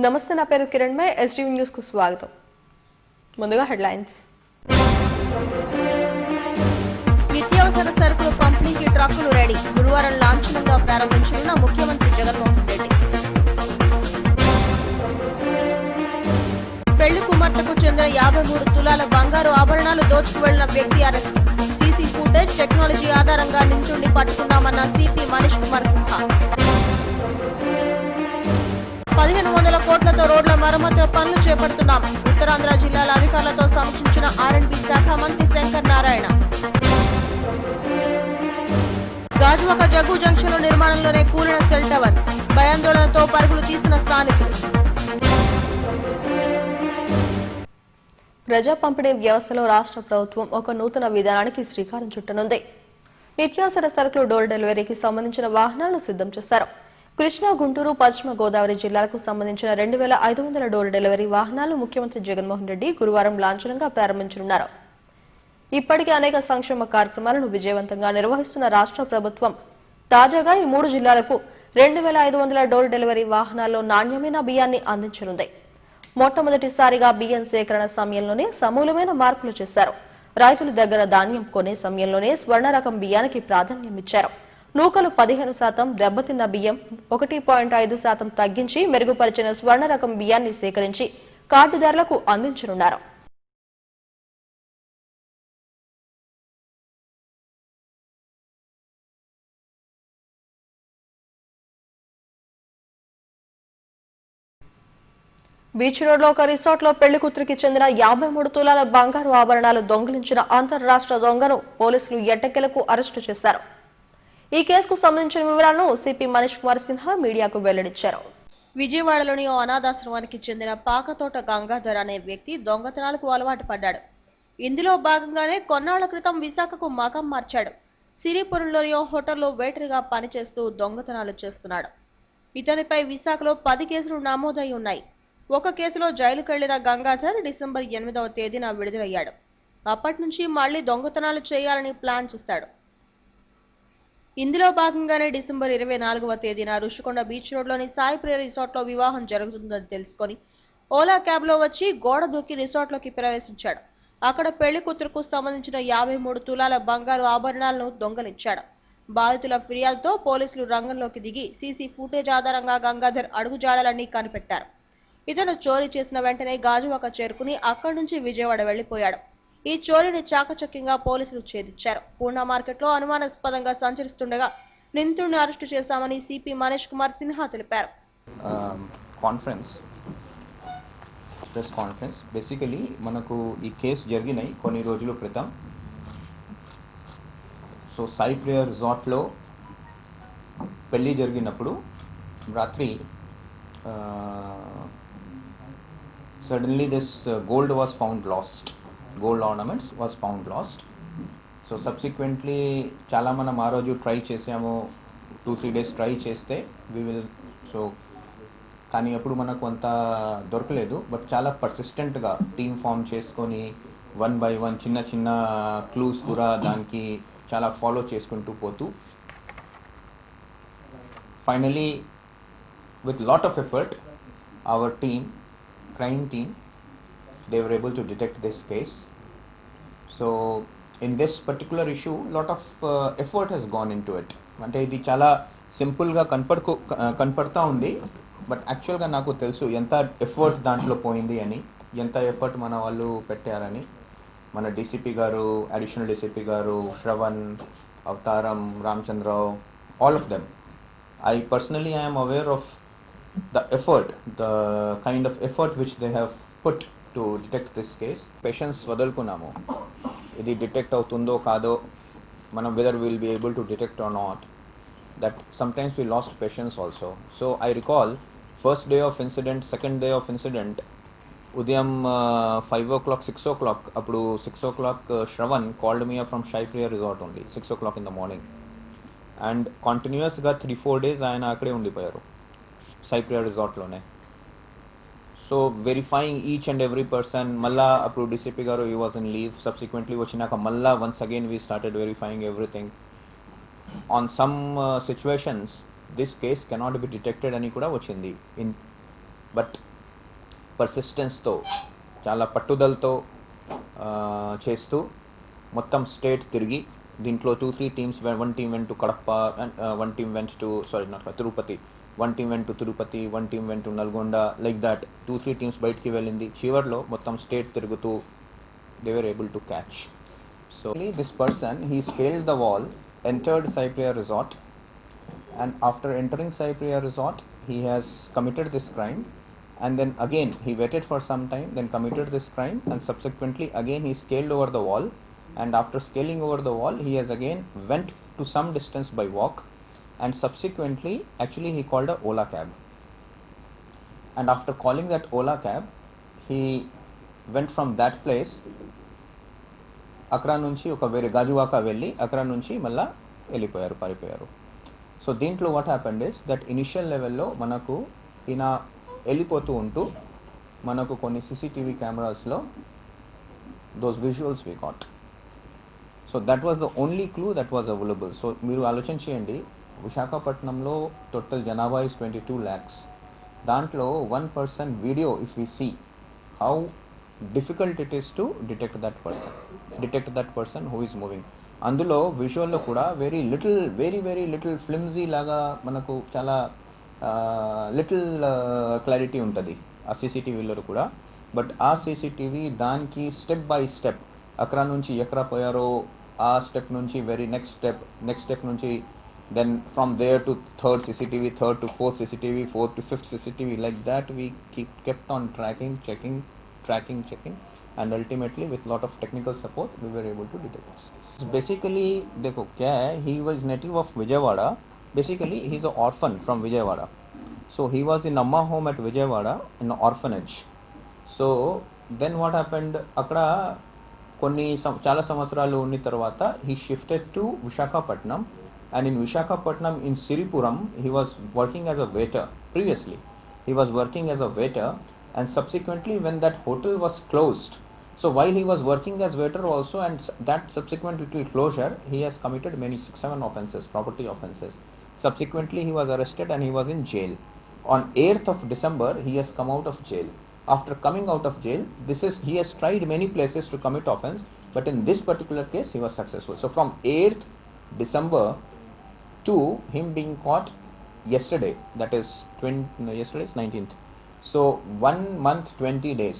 నమస్తే, నా పేరు కిరణ్ మే. ఎస్టీవీ న్యూస్ కు స్వాగతం. ముందుగా హెడ్లైన్స్. నిత్యావసర సరుకులు పంపిణీకి ట్రక్కులు రెడీ. గురువారం లాంఛనంగా ప్రారంభించనున్న ముఖ్యమంత్రి జగన్మోహన్ రెడ్డి. పెళ్లి కుమార్తెకు చెందిన 53 తులాల బంగారు ఆభరణాలు దోచుకు వెళ్లిన వ్యక్తి అరెస్ట్. సీసీ ఫుటేజ్ టెక్నాలజీ ఆధారంగా నిందితుడిని పట్టుకున్నామన్న సిపి మనీష్ కుమార్ సిన్హా. 1500 కోట్లతో రోడ్ల మరమ్మతుల పనులు చేపడుతున్నాం. ఉత్తరాంధ్ర జిల్లాల అధికారులతో సమీక్షించిన ఆర్ఎండ్బి శాఖ మంత్రి శంకర్ నారాయణ. గాజువాక జగ్గు జంక్షన్ నిర్మాణంలోనే కూలిన సెల్ టవర్. భయాందోళనతో పరుగులు తీసిన స్థానికులు. ప్రజా పంపిణీ వ్యవస్థలో రాష్ట్ర ప్రభుత్వం ఒక నూతన విధానానికి శ్రీకారం చుట్టనుంది. నిత్యావసర సరుకులు డోర్ డెలివరీకి సంబంధించిన వాహనాలను సిద్ధం చేశారు. కృష్ణా, గుంటూరు, పశ్చిమ గోదావరి జిల్లాలకు సంబంధించిన 2500 డోర్ డెలివరీ వాహనాలు ముఖ్యమంత్రి జగన్మోహన్ రెడ్డి గురువారం లాంఛనంగా ప్రారంభించనున్నారు. ఇప్పటికే అనేక సంక్షేమ కార్యక్రమాలను విజయవంతంగా నిర్వహిస్తున్న రాష్ట్ర ప్రభుత్వం తాజాగా ఈ 3 జిల్లాలకు 2500 డోర్ డెలివరీ వాహనాల్లో నాణ్యమైన బియ్యాన్ని అందించనుంది. మొట్టమొదటిసారిగా బియ్యం సేకరణ సమయంలోనే సమూలమైన మార్పులు చేశారు. రైతుల దగ్గర ధాన్యం కొనే సమయంలోనే స్వర్ణ రకం బియ్యానికి ప్రాధాన్యం ఇచ్చారు. నూకలు 15%, దెబ్బతిన్న బియ్యం 1.5% తగ్గించి మెరుగుపరిచిన స్వర్ణ రకం బియ్యాన్ని సేకరించి కార్డుదారులకు అందించనున్నారు. బీచ్ రోడ్ లో ఒక రిసార్ట్ లో పెళ్లి కూతురికి చెందిన 53 తులాల బంగారు ఆభరణాలు దొంగిలించిన అంతర్రాష్ట్ర దొంగను పోలీసులు ఎట్టకేలకు అరెస్టు చేశారు. ఈ కేసుకు సంబంధించిన వివరాలను సిపి మనీష్ కుమార్ సిన్హా మీడియాకు వెల్లడించారు. విజయవాడలోని ఓ అనాథాశ్రమానికి చెందిన పాకతోట గంగాధర్ అనే వ్యక్తి దొంగతనాలకు అలవాటు పడ్డాడు. ఇందులో భాగంగానే కొన్నాళ్ల క్రితం విశాఖకు మకం మార్చాడు. సిరిపురంలోని ఓ హోటల్లో వెయిటర్గా పనిచేస్తూ దొంగతనాలు చేస్తున్నాడు. ఇతనిపై విశాఖలో 10 కేసులు నమోదై ఉన్నాయి. ఒక కేసులో జైలుకెళ్లిన గంగాధర్ డిసెంబర్ 8వ తేదీన విడుదలయ్యాడు. అప్పటి నుంచి మళ్లీ దొంగతనాలు చేయాలని ప్లాన్ చేశాడు. ఇందులో భాగంగానే డిసెంబర్ 24వ తేదీన రుషికొండ బీచ్ రోడ్లోని సాయి ప్రియ రిసార్ట్ లో వివాహం జరుగుతుందని తెలుసుకొని ఓలా క్యాబ్ లో వచ్చి గోడ దూకి రిసార్ట్ లోకి ప్రవేశించాడు. అక్కడ పెళ్లి కూతురుకు సంబంధించిన 53 తులాల బంగారు ఆభరణాలను దొంగలించాడు. బాధితుల ఫిర్యాదుతో పోలీసులు రంగంలోకి దిగి సీసీ ఫుటేజ్ ఆధారంగా గంగాధర్ అడుగుజాడలన్నీ కనిపెట్టారు. ఇతను చోరీ చేసిన వెంటనే గాజువాక చేరుకుని అక్కడి నుంచి విజయవాడ వెళ్లిపోయాడు. ఈ చోరీని చాకచక్యంగా పోలీసులు ఛేదించారు. పూర్ణ మార్కెట్ లో అనుమానాస్పదంగా సంచరిస్తుండగా నిందితుడిని అరెస్టు చేశామని సిపి మనీష్ కుమార్ సిన్హా తెలిపారు. ప్రెస్ కాన్ఫరెన్స్ బేసికలీ మనకు ఈ కేసు జరిగినాయి కొన్ని రోజుల క్రితం. సో సాయి ప్రియ రిసార్ట్లో పెళ్ళి జరిగినప్పుడు రాత్రి suddenly this gold was found lost. Gold ornaments was found lost. So subsequently చాలా మనం ఆ రోజు ట్రై చేసాము. 2-3 days ట్రై చేస్తే కానీ అప్పుడు మనకు అంత దొరకలేదు. బట్ చాలా పర్సిస్టెంట్గా టీమ్ ఫామ్ చేసుకొని 1 by 1 చిన్న చిన్న క్లూస్ కూడా దానికి చాలా ఫాలో చేసుకుంటూ పోతూ finally with lot of effort our crime team, they were able to detect this case. So in this particular issue lot of effort has gone into it. అంటే ఇది చాలా సింపుల్గా కనపడతా ఉంది. బట్ యాక్చువల్గా నాకు తెలుసు ఎంత ఎఫర్ట్ దాంట్లో పోయింది అని, ఎంత ఎఫర్ట్ మన వాళ్ళు పెట్టారని. మన డీసీపీ గారు, అడిషనల్ డీసీపీ గారు, శ్రవణ్, అవతారం, Ramachandra Rao, all of them. I personally am aware of the effort, the kind of effort which they have put to detect this case. Patience వదులుకున్నాము. ఇది డిటెక్ట్ అవుతుందో కాదో మనం whether we will be able to detect or not, that sometimes we lost patience also. So I recall first day of incident, second day of incident, ఉదయం 5 o'clock 6 o'clock అప్పుడు 6 o'clock Shravan called me from Sai Priya resort only 6 o'clock in the morning, and continuousగా 3-4 days ఆయన అక్కడే ఉండిపోయారు Sai Priya రిసార్ట్లోనే. So verifying each and every person. మళ్ళా అప్పుడు DCP గారు ఈ వాజ్ ఇన్ లీవ్. సబ్సిక్వెంట్లీ వచ్చినాక మళ్ళా once again we started verifying everything. On some situations this case cannot be detected అని కూడా వచ్చింది. బట్ పర్సిస్టెన్స్తో చాలా పట్టుదలతో చేస్తూ మొత్తం స్టేట్ తిరిగి దీంట్లో 2-3 teams, one team went to Kadapa, one team went to Tirupati, one team went to Tirupati, one team went to Nalgonda, like that 2-3 teams బయటికి వెళ్ళింది. చివర్లో మొత్తం స్టేట్ తిరుగుతూ they were able to catch. So this person he scaled the wall, entered Cypriya Resort, and after entering Cypriya Resort he has committed this crime, and then again he waited for some time, then committed this crime, and subsequently again he scaled over the wall, and after scaling over the wall he has again went to some distance by walk, and subsequently actually he called a Ola cab, and after calling that Ola cab he went from that place అక్కడ నుంచి ఒక వేరే గాజువాక వెళ్ళి అక్కడ నుంచి మళ్ళీ పారిపోయారు. So దీంట్లో what happened is that initial లెవెల్లో మనకు ఈయన వెళ్ళిపోతూ ఉంటూ మనకు కొన్ని సీసీటీవీ కెమెరాస్లో those visuals we got. So that was the only clue that was available. So మీరు ఆలోచన చేయండి, విశాఖపట్నంలో టోటల్ జనాభా ఇస్ 22 lakhs. దాంట్లో 1 person video if we see how difficult it is to detect that person who is moving. అందులో విజువల్లో కూడా very little flimsy లాగా మనకు చాలా లిటిల్ క్లారిటీ ఉంటుంది ఆ సీసీటీవీలో కూడా. బట్ ఆ సీసీటీవీ దానికి స్టెప్ బై స్టెప్ అక్కడ నుంచి ఎక్కడ పోయారో ఆ స్టెప్ నుంచి వెరీ నెక్స్ట్ స్టెప్ నుంచి then from there to third CCTV, third to fourth CCTV, fourth to fifth CCTV, like that we kept on tracking, checking, and ultimately with lot of technical support we were able to detect this. Basically dekho kya hai, he was native of Vijayawada. Basically he is an orphan from Vijayawada, so he was in Amma home at Vijayawada in an orphanage. So then what happened, akkada konni chala samvatsaralu unni tarvata he shifted to Visakhapatnam, and in Visakhapatnam in Siripuram he was working as a waiter. Previously he was working as a waiter, and subsequently when that hotel was closed, so while he was working as waiter also, and that subsequent to closure he has committed many 6-7 offences, property offences. Subsequently he was arrested and he was in jail. On 8th of December he has come out of jail. After coming out of jail, he has tried many places to commit offence, but in this particular case he was successful. So from 8th December to him being caught yesterday, that is yesterday is 19th. So 1 month 20 days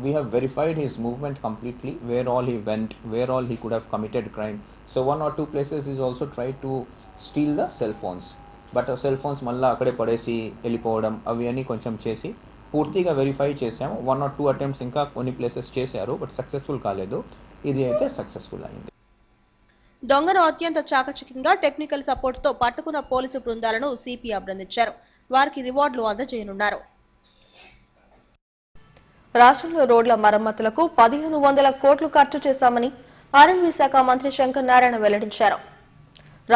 we have verified his movement completely, where all he went, where all he could have committed crime. So 1 or 2 places he's also tried to steal the cell phones, but a cell phones malla akade padesi ellipovam avi ani koncham chesi పూర్తిగా verify చేసాము. 1 or 2 attempts ఇంకా కొన్ని places చేశారు, but successful కాలేదు. ఇది అయితే successful అయింది. దొంగను అత్యంత చాకచక్యంగా టెక్నికల్ సపోర్ట్ తో పట్టుకున్న పోలీసు బృందాలను సిపి అభినందించారు. వారికి రివార్డులు అందజేయనున్నారు. రాష్ట్రంలో రోడ్ల మరమ్మతులకు 1500 కోట్లు ఖర్చు చేశామని అటవీ శాఖ మంత్రి శంకర్ నారాయణ వెల్లడించారు.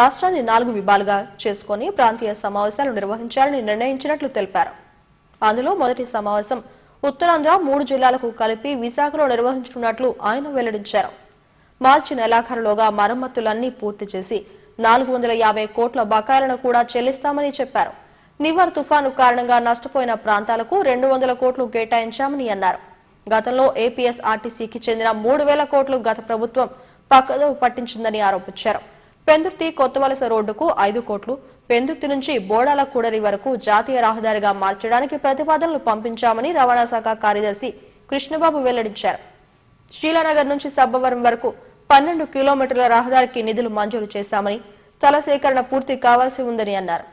రాష్ట్రాన్ని 4 విభాగాలుగా చేసుకుని ప్రాంతీయ సమావేశాలు నిర్వహించాలని నిర్ణయించినట్లు తెలిపారు. అందులో మొదటి సమావేశం ఉత్తరాంధ్ర 3 జిల్లాలకు కలిపి విశాఖలో నిర్వహించనున్నట్లు ఆయన వెల్లడించారు. మార్చి నెలాఖరులోగా మరమ్మతులన్నీ పూర్తి చేసి 450 కోట్ల బకాయిలను కూడా చెల్లిస్తామని చెప్పారు. నివర్ తుఫాను కారణంగా నష్టపోయిన ప్రాంతాలకు 200 కోట్లు కేటాయించామని అన్నారు. గతంలో ఏపీఎస్ఆర్టీసీకి చెందిన 3000 కోట్లు గత ప్రభుత్వం పక్కదోవ పట్టించిందని ఆరోపించారు. పెందుర్తి కొత్తవలస రోడ్డుకు 5 కోట్లు, పెందుర్తి నుంచి బోడాల కూడలి వరకు జాతీయ రహదారిగా మార్చడానికి ప్రతిపాదనలు పంపించామని రవాణా శాఖ కార్యదర్శి కృష్ణబాబు వెల్లడించారు. శ్రీలానగర్ నుంచి సబ్బవరం వరకు 12 కిలోమీటర్ల రహదారికి నిధులు మంజూరు చేశామని, స్థల సేకరణ పూర్తి కావాల్సి ఉందని అన్నారు.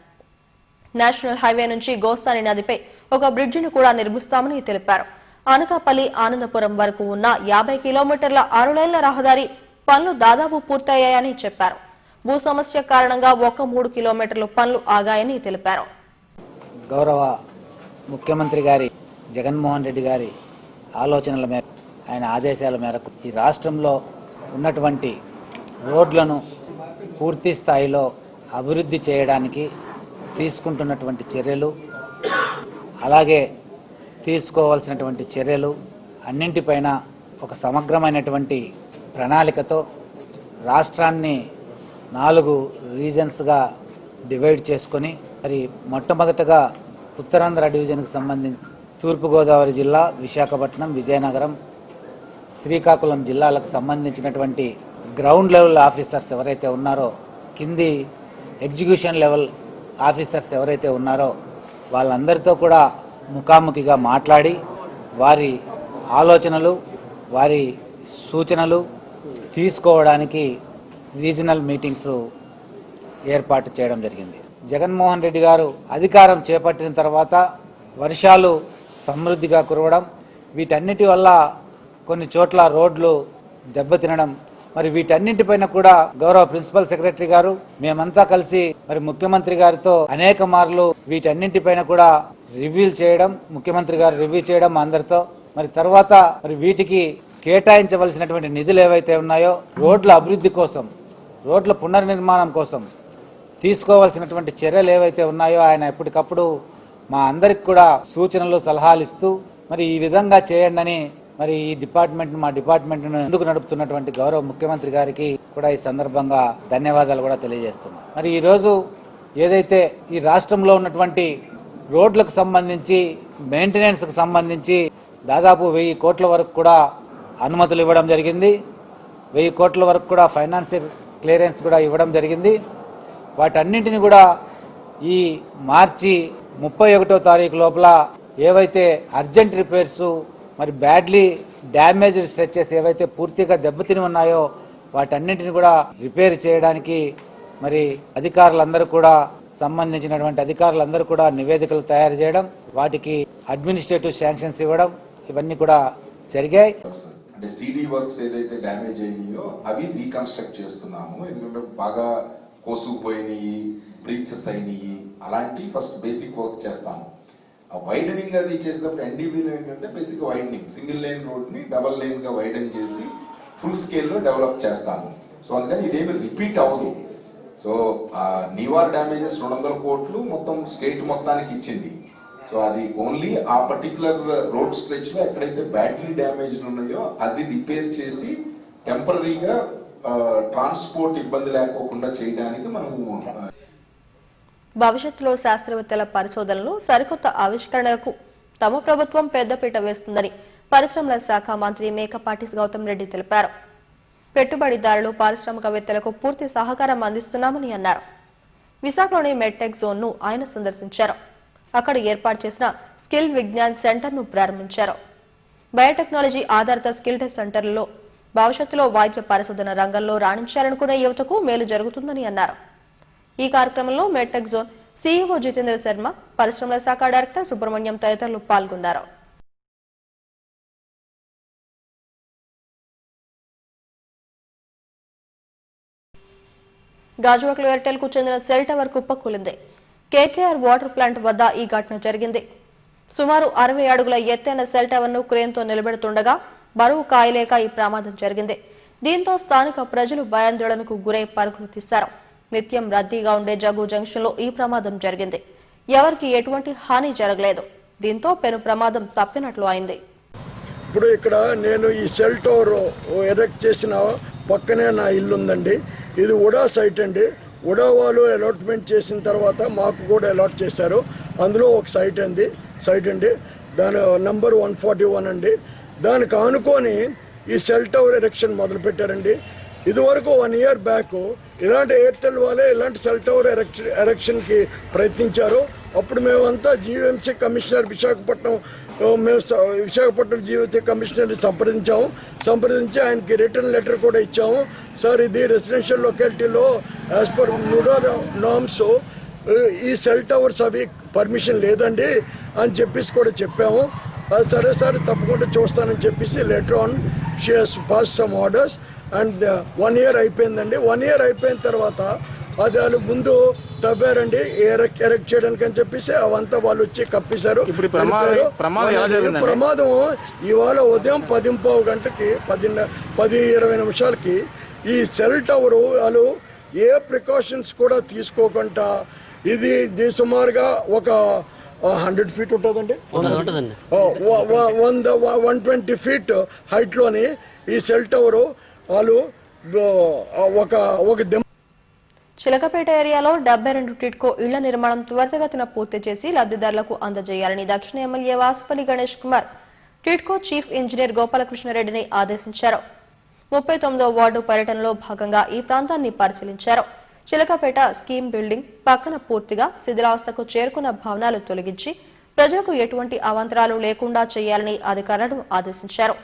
నేషనల్ హైవే నుంచి గోస్తాని నదిపై ఒక బ్రిడ్జిని కూడా నిర్మిస్తామని తెలిపారు. అనకాపల్లి ఆనందపురం వరకు ఉన్న 50 కిలోమీటర్ల 6 లైన్ల రహదారి పనులు దాదాపు పూర్తయ్యాయని చెప్పారు. భూ సమస్య కారణంగా 3 కిలోమీటర్ల పనులు ఆగాయని తెలిపారు. గౌరవ ముఖ్యమంత్రి గారి జగన్మోహన్ రెడ్డి గారి ఆలోచనల మేరకు, ఆయన ఆదేశాల మేరకు ఈ రాష్ట్రంలో ఉన్నటువంటి రోడ్లను పూర్తి స్థాయిలో అభివృద్ధి చేయడానికి తీసుకుంటున్నటువంటి చర్యలు, అలాగే తీసుకోవాల్సినటువంటి చర్యలు అన్నింటిపైన ఒక సమగ్రమైనటువంటి ప్రణాళికతో రాష్ట్రాన్ని 4 రీజన్స్గా డివైడ్ చేసుకొని, మరి మొట్టమొదటగా ఉత్తరాంధ్ర డివిజన్కి తూర్పుగోదావరి జిల్లా, విశాఖపట్నం, విజయనగరం, శ్రీకాకుళం జిల్లాలకు సంబంధించినటువంటి గ్రౌండ్ లెవెల్ ఆఫీసర్స్ ఎవరైతే ఉన్నారో, కింది ఎగ్జిక్యూషన్ లెవెల్ ఆఫీసర్స్ ఎవరైతే ఉన్నారో వాళ్ళందరితో కూడా ముఖాముఖిగా మాట్లాడి వారి ఆలోచనలు, వారి సూచనలు తీసుకోవడానికి రీజనల్ మీటింగ్స్ ఏర్పాటు చేయడం జరిగింది. జగన్మోహన్ రెడ్డి గారు అధికారం చేపట్టిన తర్వాత వర్షాలు సమృద్ధిగా కురవడం, వీటన్నిటి వల్ల కొన్ని చోట్ల రోడ్లు దెబ్బతినడం, మరి వీటన్నింటిపైన కూడా గౌరవ ప్రిన్సిపల్ సెక్రటరీ గారు మేమంతా కలిసి మరి ముఖ్యమంత్రి గారితో అనేక మార్లు వీటన్నింటిపైన కూడా రివ్యూ చేయడం, ముఖ్యమంత్రి గారు రివ్యూ చేయడం అందరితో, మరి తర్వాత మరి వీటికి కేటాయించవలసినటువంటి నిధులు ఏవైతే ఉన్నాయో రోడ్ల అభివృద్ధి కోసం, రోడ్ల పునర్నిర్మాణం కోసం తీసుకోవాల్సినటువంటి చర్యలు ఏవైతే ఉన్నాయో ఆయన ఎప్పటికప్పుడు మా అందరికి కూడా సూచనలు, సలహాలు ఇస్తూ మరి ఈ విధంగా చేయండి అని మరి ఈ మా డిపార్ట్మెంట్ను ఎందుకు నడుపుతున్నటువంటి గౌరవ ముఖ్యమంత్రి గారికి కూడా ఈ సందర్భంగా ధన్యవాదాలు కూడా తెలియజేస్తున్నాం. మరి ఈరోజు ఏదైతే ఈ రాష్ట్రంలో ఉన్నటువంటి రోడ్లకు సంబంధించి, మెయింటెనెన్స్కి సంబంధించి దాదాపు 1000 కోట్ల వరకు కూడా అనుమతులు ఇవ్వడం జరిగింది. 1000 కోట్ల వరకు కూడా ఫైనాన్షియల్ క్లియరెన్స్ కూడా ఇవ్వడం జరిగింది. వాటన్నింటిని కూడా ఈ మార్చి 31వ తారీఖు లోపల ఏవైతే అర్జెంట్ రిపేర్సు, మరి బ్యాడ్లీ డ్యామేజ్డ్ స్ట్రెచెస్ ఏవైతే పూర్తిగా దెబ్బతిని ఉన్నాయో వాటన్నింటిని కూడా రిపేర్ చేయడానికి మరి సంబంధించినటువంటి అధికారులందరూ కూడా నివేదికలు తయారు చేయడం, వాటికి అడ్మినిస్ట్రేటివ్ శాంక్షన్స్ ఇవ్వడం, ఇవన్నీ కూడా జరిగాయి. అంటే సిడి వర్క్స్ ఏదైతే డ్యామేజ్ అయినాయో అవి రీకన్స్ట్రక్ట్ చేస్తున్నాము. ఎందుకంటే బాగా కోసుకుపోయినాయి, బ్రీచెస్ అయినాయి, అలాంటి ఫస్ట్ బేసిక్ వర్క్ చేస్తాము. ఆ వైడనింగ్ అది చేసేటప్పుడు ఎన్డీబీలో ఏంటంటే basic widening, single lane road ని డబల్ లేన్ గా వైడన్ చేసి ఫుల్ స్కేల్ లో డెవలప్ చేస్తాము. సో అందుకని ఇదేమి రిపీట్ అవ్వదు. సో నీవార్ డ్యామేజెస్ 200 కోట్లు మొత్తం స్టేట్ మొత్తానికి ఇచ్చింది. సో అది ఓన్లీ ఆ పర్టికులర్ రోడ్ స్ట్రెచ్ లో ఎక్కడైతే బ్యాడ్లీ డ్యామేజ్డ్ ఉన్నాయో అది రిపేర్ చేసి టెంపరీగా ట్రాన్స్పోర్ట్ ఇబ్బంది లేకోకుండా చేయడానికి మనము భవిష్యత్తులో శాస్త్రవేత్తల పరిశోధనలు, సరికొత్త ఆవిష్కరణలకు తమ ప్రభుత్వం పెద్దపీట వేస్తుందని పరిశ్రమల శాఖ మంత్రి మేకపాటి గౌతమ్ రెడ్డి తెలిపారు. పెట్టుబడిదారులు, పారిశ్రామికవేత్తలకు పూర్తి సహకారం అందిస్తున్నామని అన్నారు. విశాఖలోని మెడ్టెక్ జోన్ ను ఆయన సందర్శించారు. అక్కడ ఏర్పాటు చేసిన స్కిల్ విజ్ఞాన్ సెంటర్ ను ప్రారంభించారు. బయోటెక్నాలజీ ఆధారిత స్కిల్ టెస్ట్ సెంటర్లలో భవిష్యత్తులో వైద్య పరిశోధన రంగంలో రాణించాలనుకునే యువతకు మేలు జరుగుతుందని అన్నారు. ఈ కార్యక్రమంలో medtech zone CEO Jitendra Sharma, పరిశ్రమల శాఖ డైరెక్టర్ సుబ్రహ్మణ్యం తదితరులు పాల్గొన్నారు. గాజువాకలో ఎయిర్టెల్ కు చెందిన సెల్ టవర్ కుప్పకూలింది. కేకేఆర్ వాటర్ ప్లాంట్ వద్ద ఈ ఘటన జరిగింది. సుమారు 60 అడుగుల ఎత్తైన సెల్ టవర్ ను క్రేన్ తో నిలబెడుతుండగా బరువు కాయలేక ఈ ప్రమాదం జరిగింది. దీంతో స్థానిక ప్రజలు భయాందోళనకు గురై పరుగులు తీశారు. నిత్యం రద్దీగా ఉండే జగ్గు జంక్షన్ లో ఈ ప్రమాదం జరిగింది. ఎవరికి ఎటువంటి హాని జరగలేదు. దీంతో పెను ప్రమాదం తప్పినట్లు అయింది. ఇప్పుడు ఇక్కడ నేను ఈ సెల్ టవర్ ఎరెక్ట్ చేసిన పక్కనే నా ఇల్లు ఉందండి. ఇది ఉడా సైట్ అండి. ఉడా వాళ్ళు అలాట్మెంట్ చేసిన తర్వాత మాకు కూడా అలాట్ చేశారు. అందులో ఒక సైట్ అండి. దాని నంబర్ 141 అండి. దానికి ఆనుకొని ఈ సెల్ టవర్ ఎరెక్షన్ మొదలు పెట్టారండి. ఇదివరకు 1 year బ్యాక్ ఇలాంటి ఎయిర్టెల్ వాళ్ళే ఇలాంటి సెల్ టవర్ ఎరెక్షన్కి ప్రయత్నించారు. అప్పుడు మేమంతా జీవీఎంసీ కమిషనర్ విశాఖపట్నం జీవీఎంసీ కమిషనర్ని సంప్రదించి ఆయనకి రిటర్న్ లెటర్ కూడా ఇచ్చాము. సార్, ఇది రెసిడెన్షియల్ లొకాలిటీలో యాజ్ పర్ న్యూడో నామ్స్ ఈ సెల్ టవర్స్ అవి పర్మిషన్ లేదండి అని చెప్పేసి కూడా చెప్పాము. సరే సార్, తప్పకుండా చూస్తానని చెప్పేసి letter on she has pass some orders and 1 year అయిపోయిందండి. 1 year అయిపోయిన తర్వాత అది వాళ్ళు ముందు తవ్వారండి ఎరెక్ట్ చేయడానికి అని చెప్పేసి అవంతా వాళ్ళు వచ్చి కప్పేశారు. ప్రమాదం ఇవాళ ఉదయం 10:15 గంటకి 10:20 నిమిషాలకి ఈ సెల్ టవర్ వాళ్ళు ఏ ప్రికాషన్స్ కూడా తీసుకోకుండా ఇది సుమారుగా ఒక 100 feet ఉంటుందండి, 120 feet హైట్లోని ఈ సెల్ టవర్ వాళ్ళు ఒక చిలకపేట ఏరియాలో 72 టిడ్కో ఇళ్ల నిర్మాణం త్వరితగతిన పూర్తి చేసి లబ్ధిదారులకు అందజేయాలని దక్షిణ MLA Vasupalli Ganesh Kumar TIDCO chief engineer గోపాలకృష్ణారెడ్డిని ఆదేశించారు. 39వ వార్డు పర్యటనలో భాగంగా ఈ ప్రాంతాన్ని పరిశీలించారు. చిలకపేట స్కీమ్ బిల్డింగ్ పక్కన పూర్తిగా శిథిలావస్థకు చేరుకున్న భవనాలు తొలగించి ప్రజలకు ఎటువంటి అవాంతరాలు లేకుండా చేయాలని అధికారులను ఆదేశించారు.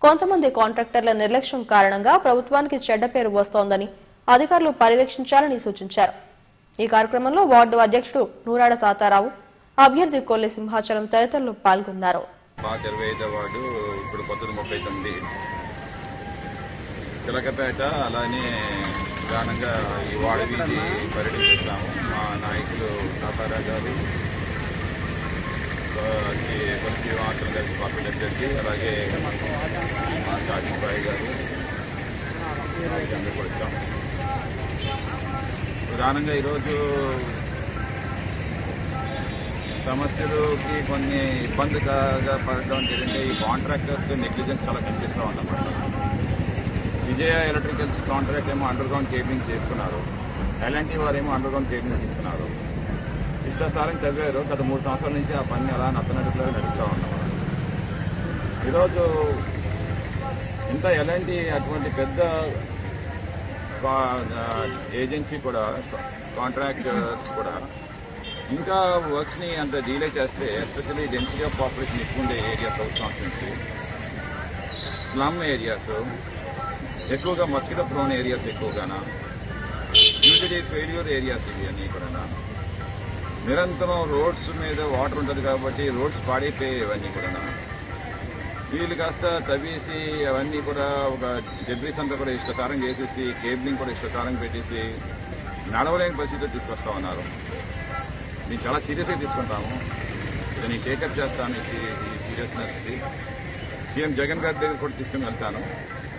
కొంతమంది కాంట్రాక్టర్ల నిర్లక్ష్యం కారణంగా ప్రభుత్వానికి చెడ్డ పేరు వస్తోందని అధికారులు పర్యవేక్షించాలని సూచించారు. ఈ కార్యక్రమంలో వార్డు అధ్యక్షుడు నూరాడ తాతారావు, అభ్యర్థి కొల్లి సింహాచలం తదితరులు పాల్గొన్నారు. చిలకపేట అలానే ప్రధానంగా ఈ వార్డు వీధి పర్యటిస్తున్నాము. మా నాయకులు తాతారావు గారు, కొలిసి సింహాచలం గారి పార్టీ అభ్యర్థి, అలాగే మా షాజీబాయి గారు అందరూ కూడా వచ్చాము. ప్రధానంగా ఈరోజు సమస్యలకి కొన్ని ఇబ్బందిగా పడడం జరిగింది. ఈ కాంట్రాక్టర్స్ నెగ్లిజెన్స్ చాలా కనిపిస్తూ ఉన్నమాట. విజయ ఎలక్ట్రికల్స్ కాంట్రాక్ట్ ఏమో అండర్ గ్రౌండ్ కేబులింగ్ చేసుకున్నారు, ఎలాంటి వారేమో అండర్ గ్రౌండ్ కేబులింగ్ తీసుకున్నారు. ఇష్టాసారం చదివారు. గత 3 సంవత్సరాల నుంచి ఆ పని అలా నత్తనట్టుగా నడుస్తూ ఉన్నాం. ఈరోజు ఇంత ఎలాంటి అటువంటి పెద్ద ఏజెన్సీ కూడా, కాంట్రాక్టర్స్ కూడా ఇంకా వర్క్స్ని అంత డీలే చేస్తే, ఎస్పెషల్లీ డెన్సిటీ ఆఫ్ పాపులేషన్ ఎక్కువ ఉండే areas, south constituency, slum areas ఎక్కువగా, మస్కిటో ప్రోన్ ఏరియాస్ ఎక్కువగానా, యూజువలీ ఫెయిల్యూర్ ఏరియాస్ ఇవి అన్నీ కూడా. నిరంతరం రోడ్స్ మీద వాటర్ ఉంటుంది కాబట్టి రోడ్స్ పాడైపోయేవన్నీ కూడా. వీళ్ళు కాస్త తవ్వేసి అవన్నీ కూడా ఒక డెబ్రీస్ అంతా కూడా ఇష్టసారం చేసేసి, కేబులింగ్ కూడా ఇష్టసారం పెట్టేసి నడవలేని పరిస్థితిలో తీసుకొస్తా ఉన్నారు. మేము చాలా సీరియస్గా తీసుకుంటాము. నేను టేకప్ చేస్తాను ఈ సీరియస్నెస్కి. సీఎం జగన్ గారి దగ్గర కూడా తీసుకుని వెళ్తాను.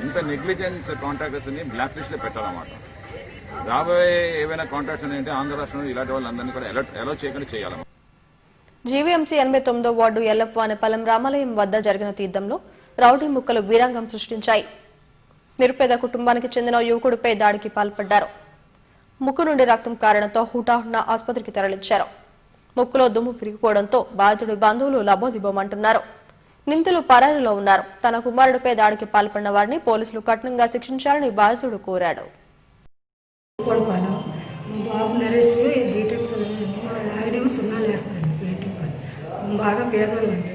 ఇంత నెగ్లిజెన్స్ కాంట్రాక్టర్స్ని బ్లాక్ లిస్ట్లో పెట్టాలన్నమాట. రాబోయే ఏవైనా కాంట్రాక్ట్స్ అంటే ఆంధ్ర రాష్ట్రంలో ఇలాంటి వాళ్ళందరినీ కూడా అలౌ చేయకుండా చేయాలన్నమాట. జీవీఎంసీ 89వ వార్డు ఎల్లప్పవానిపాలెం రామాలయం వద్ద జరిగిన తీర్థంలో రౌడీ ముక్కలు వీరాంగం సృష్టించాయి. నిరుపేద కుటుంబానికి చెందిన యువకుడిపై దాడికి పాల్పడ్డారు. ముక్కు నుండి రక్తం కారణంతో హుటాహుటిన ఆసుపత్రికి తరలించారు. ముక్కులో దుమ్ము విరిగిపోవడంతో బాధితుడి బంధువులు లబోదిబోమంటున్నారు. నిందితులు పరారీలో ఉన్నారు. తన కుమారుడిపై దాడికి పాల్పడిన వారిని పోలీసులు కఠినంగా శిక్షించాలని బాధితుడు కోరాడు. బాబు నరేష్ బీటెక్ ఆయనేమో 0 వేస్తారండి. బాగా పేదవాళ్ళు అండి.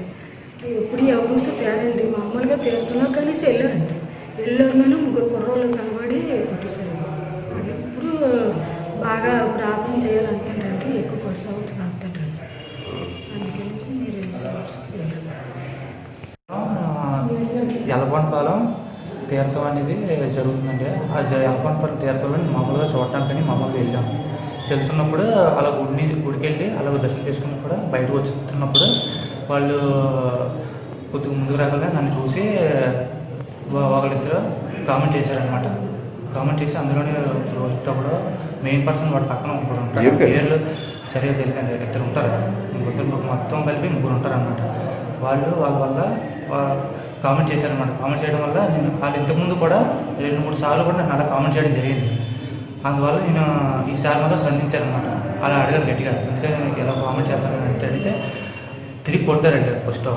ఎప్పుడు ఎవరు తేరండి. మామూలుగా తీరుతున్నా కలిసి వెళ్ళారండి. వెళ్ళారులోనే 3 కుర్రోళ్ళు కనబడి కొట్టేశారు. అది ఇప్పుడు బాగా ప్రాబ్లం చేయాలంటారండి. ఎక్కువ కొట్టి సౌత్ కాపుతారండి. అందుకనేసి మీరు ఎలపంపాలెం తీర్థం అనేది జరుగుతుందండి. ఆ ఎలపంపాలెం తీర్థంలో మామూలుగా చూడటానికని మామూలుగా వెళ్ళాము. వెళ్తున్నప్పుడు అలా గుడికి వెళ్ళి అలా దర్శనం చేసుకున్నప్పుడు బయటకు వచ్చుతున్నప్పుడు వాళ్ళు కొద్దిగా ముందుకు రాగానే నన్ను చూసి ఒకరిద్దరు కామెంట్ చేశారనమాట. కామెంట్ చేసి అందులోనే రోహిత్తో కూడా మెయిన్ పర్సన్ వాడు పక్కన ఒకరు ఉంటారు. పేర్లు సరిగా తెలియదండి. 2 ఉంటారు. మొత్తం కలిపి 3 ఉంటారు అనమాట. వాళ్ళ వల్ల కామెంట్ చేశారనమాట. కామెంట్ చేయడం వల్ల నేను వాళ్ళు ఇంతకుముందు కూడా 2-3 సార్లు కూడా నన్ను అలా కామెంట్ చేయడం జరిగింది. అందువల్ల నేను ఈసారి మాత్రం స్పందించానమాట. అలా అడిగాను గట్టిగా, ఎందుకంటే నేను ఎలా కామెంట్ చేస్తానని అడిగితే తిరిగి కొట్టారండి. ఫస్ట్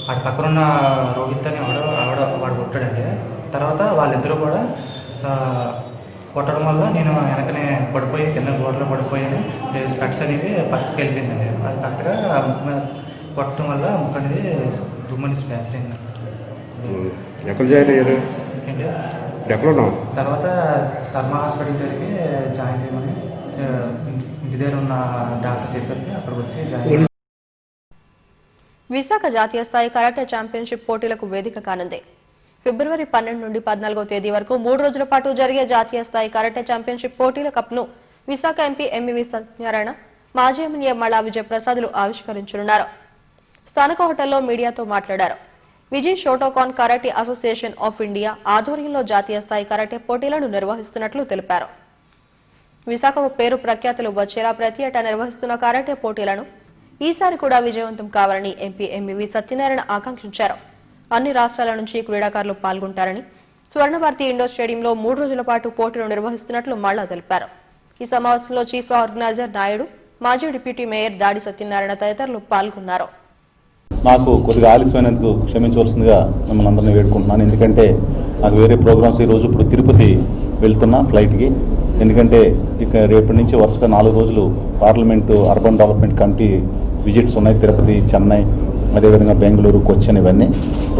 వాడి పక్కన ఉన్న రోహిత్ అని వాడు కొట్టాడండి. తర్వాత వాళ్ళిద్దరూ కూడా కొట్టడం వల్ల నేను వెనకనే పడిపోయి కింద గోడలో పడిపోయాను. స్పెట్స్ అనేవి పక్కకి వెళ్ళిపోయిందండి. అది కరెక్ట్గా ముక్కు మీద కొట్టడం వల్ల ముక్కు అనేది దుమ్మని స్పాచ్ అయింది. ఎక్కడ జాయిన్ అయ్యారు? తర్వాత శర్మ హాస్పిటల్ దగ్గరికి జాయిన్ చేయమని ఇంటి దగ్గర ఉన్న డాక్టర్ చెప్పి అక్కడికి వచ్చి జాయిన్. విశాఖ జాతీయ స్థాయి కరాటే ఛాంపియన్షిప్ పోటీలకు వేదిక కానుంది. ఫిబ్రవరి 12 నుండి 14వ తేదీ వరకు 3 రోజుల పాటు జరిగే జాతీయ స్థాయి కరాటే ఛాంపియన్షిప్ పోటీల కప్ను విశాఖ ఎంపీ ఎంవి సత్యనారాయణ, మాజీ ఎమ్మెల్యే మల్లా విజయప్రసాద్లు ఆవిష్కరించనున్నారు. స్థానిక హోటల్లో మీడియాతో మాట్లాడారు. Vijay Shotokan karate association of India ఆధ్వర్యంలో జాతీయ స్థాయి కరాటే పోటీలను నిర్వహిస్తున్నట్లు తెలిపారు. విశాఖకు పేరు ప్రఖ్యాతులు వచ్చేలా ప్రతి ఏటా నిర్వహిస్తున్న కరాటే పోటీలను ఈసారి కూడా విజయవంతం కావాలని ఎంపీ ఎంవి సత్యనారాయణ ఆకాంక్షించారు. అన్ని రాష్ట్రాల నుంచి క్రీడాకారులు పాల్గొంటారని, స్వర్ణభారతి ఇండోర్ స్టేడియంలో 3 రోజుల పాటు పోటీలు నిర్వహిస్తున్నట్లు మల్లా తెలిపారు. ఈ సమావేశంలో చీఫ్ ఆర్గనైజర్ నాయుడు, మాజీ డిప్యూటీ మేయర్ దాడి సత్యనారాయణ తదితరులు పాల్గొన్నారు. నాకు కొద్దిగా ఆలస్యమైనందుకు క్షమించవలసిందిగా మిమ్మల్ని అందరినీ వేడుకుంటున్నాను. ఎందుకంటే నాకు వేరే ప్రోగ్రామ్స్ ఈరోజు ఇప్పుడు తిరుపతి వెళ్తున్నా ఫ్లైట్కి. ఎందుకంటే ఇక రేపటి నుంచి వరుసగా 4 రోజులు parliament urban development committee visits ఉన్నాయి. తిరుపతి, చెన్నై, అదేవిధంగా బెంగళూరు, కొచ్చిన్ ఇవన్నీ.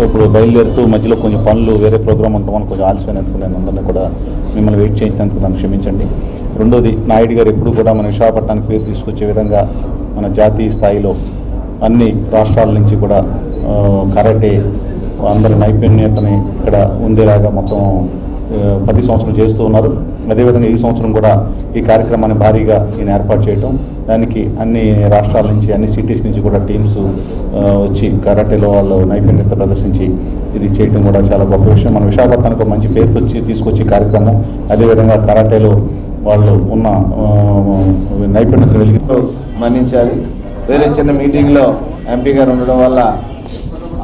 ఇప్పుడు బయలుదేరుతూ మధ్యలో కొంచెం పనులు వేరే ప్రోగ్రామ్ ఉండడం వల్ల కొంచెం ఆలస్యమైనందుకు నేను అందరినీ కూడా మిమ్మల్ని వెయిట్ చేయించినందుకు నన్ను క్షమించండి. రెండోది, నాయుడు గారు ఎప్పుడు కూడా మన విశాఖపట్నానికి పేరు తీసుకొచ్చే విధంగా మన జాతీయ స్థాయిలో అన్ని రాష్ట్రాల నుంచి కూడా కరాటే అందరి నైపుణ్యతని ఇక్కడ ఉండేలాగా మొత్తం 10 సంవత్సరం చేస్తూ ఉన్నారు. అదేవిధంగా ఈ సంవత్సరం కూడా ఈ కార్యక్రమాన్ని భారీగా ఈయన ఏర్పాటు చేయటం, దానికి అన్ని రాష్ట్రాల నుంచి, అన్ని సిటీస్ నుంచి కూడా టీమ్స్ వచ్చి కరాటేలో వాళ్ళు నైపుణ్యత ప్రదర్శించి ఇది చేయటం కూడా చాలా గొప్ప విషయం. మన విశాఖపట్నానికి ఒక మంచి పేరు తీసుకొచ్చే కార్యక్రమం. అదేవిధంగా కరాటేలో వాళ్ళు ఉన్న నైపుణ్యతను వెలిగిస్తూ మన్నించాలి. వేరే చిన్న మీటింగ్లో ఎంపీ గారు ఉండడం వల్ల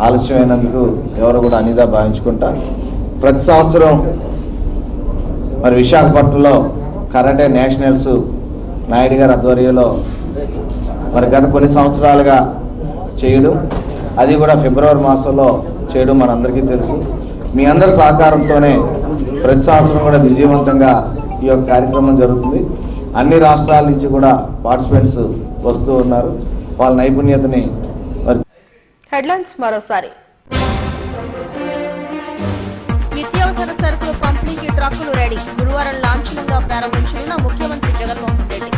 ఆలస్యమైనందుకు ఎవరు కూడా అనిదా భావించుకుంటా. ప్రతి సంవత్సరం మరి విశాఖపట్నంలో కరాటే నేషనల్స్ నాయుడు గారి ఆధ్వర్యంలో మరి గత కొన్ని సంవత్సరాలుగా చేయడం, అది కూడా ఫిబ్రవరి మాసంలో చేయడం మనందరికీ తెలుసు. మీ అందరి సహకారంతోనే ప్రతి సంవత్సరం కూడా విజయవంతంగా ఈ యొక్క కార్యక్రమం జరుగుతుంది. అన్ని రాష్ట్రాల నుంచి కూడా పార్టిసిపెంట్స్ వస్తూ ఉన్నారు. వాళ్ళ నైపుణ్యతని హెడ్లైన్స్ మరోసారి. నిత్యావసర సరుకులు పంపిణీకి ట్రక్కులు రెడీ. గురువారం లాంఛనంగా ప్రారంభించనున్న ముఖ్యమంత్రి జగన్మోహన్ రెడ్డి.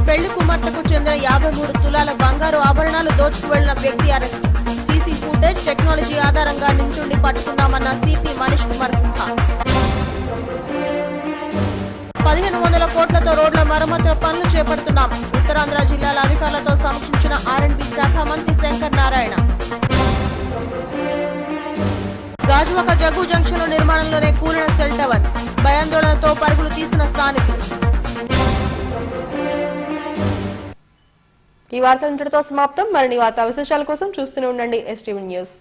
పెళ్లి కుమార్తెకు చెందిన 53 తులాల బంగారు ఆభరణాలు దోచుకు వెళ్లిన వ్యక్తి అరెస్ట్. సీసీ ఫుటేజ్ టెక్నాలజీ ఆధారంగా నిందితుడిని పట్టుకున్నామన్న సిపి మనీష్ కుమార్ సిన్హా. 1500 కోట్లతో రోడ్ల మరమ్మతుల పనులు చేపడుతున్నాం. ఉత్తరాంధ్ర జిల్లాల అధికారులతో సమీక్షించిన ఆర్ఎండ్బి శాఖ మంత్రి శంకర్ నారాయణ. గాజువాక జగ్గు జంక్షన్ నిర్మాణంలోనే కూలిన సెల్ టవర్. భయాందోళనతో పరుగులు తీసిన స్థానికులు. ఈ వార్త ఇంతటితో సమాప్తం. మరిన్ని వార్తా విశేషాల కోసం చూస్తూనే ఉండండి STV న్యూస్.